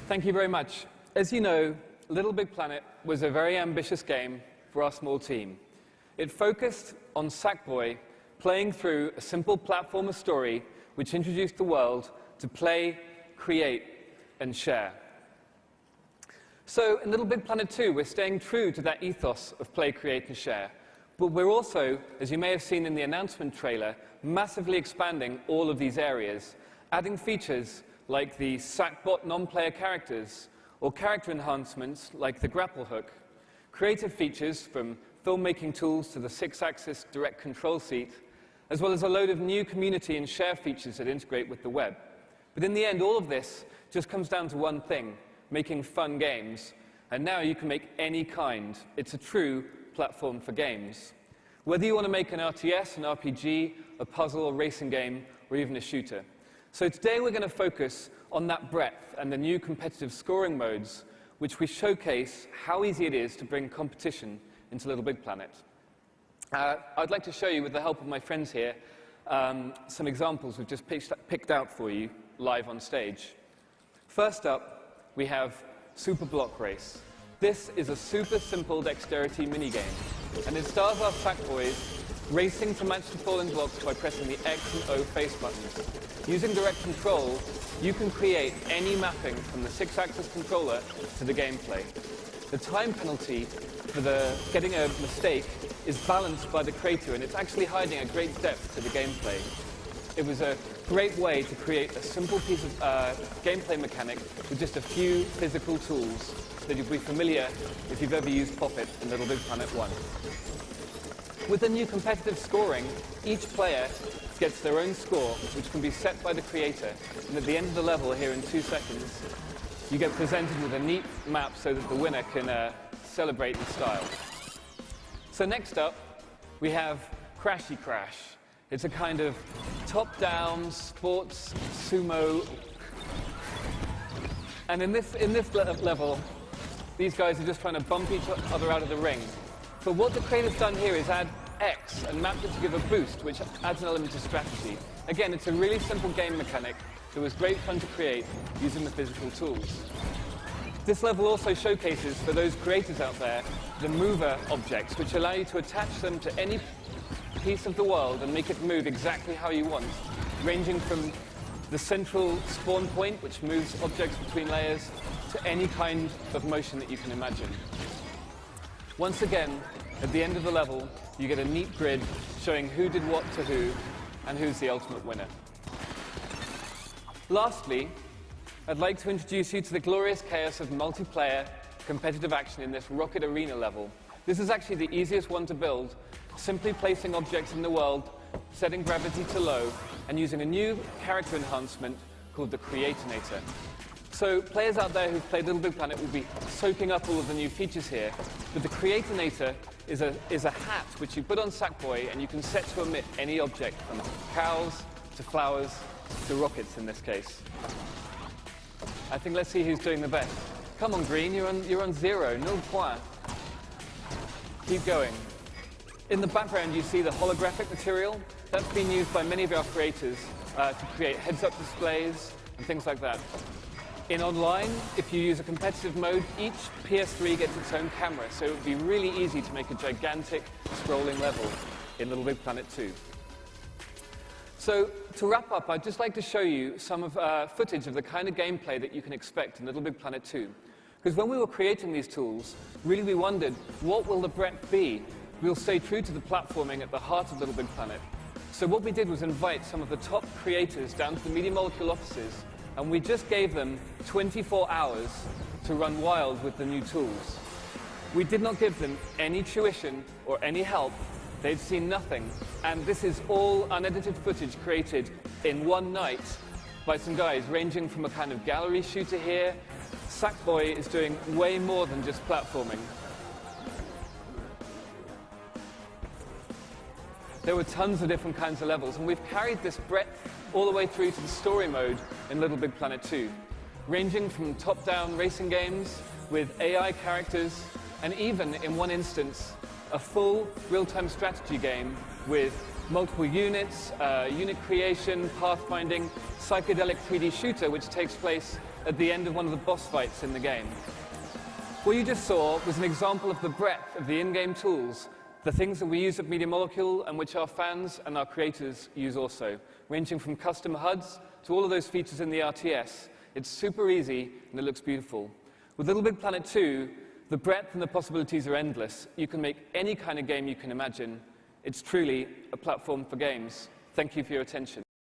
Thank you very much. As you know, Little Big Planet was a very ambitious game for our small team. It focused on Sackboy playing through a simple platformer story which introduced the world to play, create, and share. So in Little Big Planet 2, we're staying true to that ethos of play, create, and share. But we're also, as you may have seen in the announcement trailer, massively expanding all of these areas, adding features like the Sackbot non-player characters, or character enhancements like the grapple hook, creative features from filmmaking tools to the 6-axis direct control seat, as well as a load of new community and share features that integrate with the web. But in the end, all of this just comes down to one thing: making fun games. And now you can make any kind. It's a true platform for games. Whether you want to make an RTS, an RPG, a puzzle, a racing game, or even a shooter. So today we're going to focus on that breadth and the new competitive scoring modes, which we showcase how easy it is to bring competition into Little Big Planet. I'd like to show you, with the help of my friends here, some examples we've just picked out for you live on stage. First up, we have Super Block Race. This is a super simple dexterity minigame, and it stars our Sackboys racing to match the falling blocks by pressing the X and O face buttons. Using direct control, you can create any mapping from the 6-axis controller to the gameplay. The time penalty for getting a mistake is balanced by the creator, and it's actually hiding a great depth to the gameplay. It was a great way to create a simple piece of gameplay mechanic with just a few physical tools that you'll be familiar if you've ever used Pop-It in Little Big Planet 1. With the new competitive scoring, each player gets their own score, which can be set by the creator. And at the end of the level, here in 2 seconds, you get presented with a neat map so that the winner can celebrate in style. So next up, we have Crashy Crash. It's a kind of top-down sports sumo. And in this level, these guys are just trying to bump each other out of the ring. But what the creator's done here is add X and mapped it to give a boost, which adds an element of strategy. Again, it's a really simple game mechanic that was great fun to create using the physical tools. This level also showcases, for those creators out there, the mover objects, which allow you to attach them to any piece of the world and make it move exactly how you want, ranging from the central spawn point, which moves objects between layers, to any kind of motion that you can imagine. Once again, at the end of the level, you get a neat grid showing who did what to who and who's the ultimate winner. Lastly, I'd like to introduce you to the glorious chaos of multiplayer competitive action in this Rocket Arena level. This is actually the easiest one to build, simply placing objects in the world, setting gravity to low, and using a new character enhancement called the Creatinator. So players out there who've played Little Big Planet will be soaking up all of the new features here, but the Creatinator is a hat which you put on Sackboy and you can set to emit any object, from cows to flowers to rockets in this case. I think let's see who's doing the best. Come on, Green, you're on 0, nil point. Keep going. In the background, you see the holographic material. That's been used by many of our creators to create heads-up displays and things like that. In online, if you use a competitive mode, each PS3 gets its own camera, so it would be really easy to make a gigantic scrolling level in Little Big Planet 2. So to wrap up, I'd just like to show you some of footage of the kind of gameplay that you can expect in Little Big Planet 2. Because when we were creating these tools, really we wondered, what will the breadth be? We'll stay true to the platforming at the heart of Little Big Planet. So what we did was invite some of the top creators down to the Media Molecule offices, and we just gave them 24 hours to run wild with the new tools. We did not give them any tuition or any help. They'd seen nothing. And this is all unedited footage created in one night by some guys ranging from a kind of gallery shooter here. Sackboy is doing way more than just platforming. There were tons of different kinds of levels, and we've carried this breadth all the way through to the story mode in Little Big Planet 2, ranging from top-down racing games with AI characters, and even, in one instance, a full real-time strategy game with multiple units, unit creation, pathfinding, psychedelic 3D shooter, which takes place at the end of one of the boss fights in the game. What you just saw was an example of the breadth of the in-game tools, the things that we use at Media Molecule and which our fans and our creators use also, ranging from custom HUDs to all of those features in the RTS. It's super easy and it looks beautiful. With Little Big Planet 2, the breadth and the possibilities are endless. You can make any kind of game you can imagine. It's truly a platform for games. Thank you for your attention.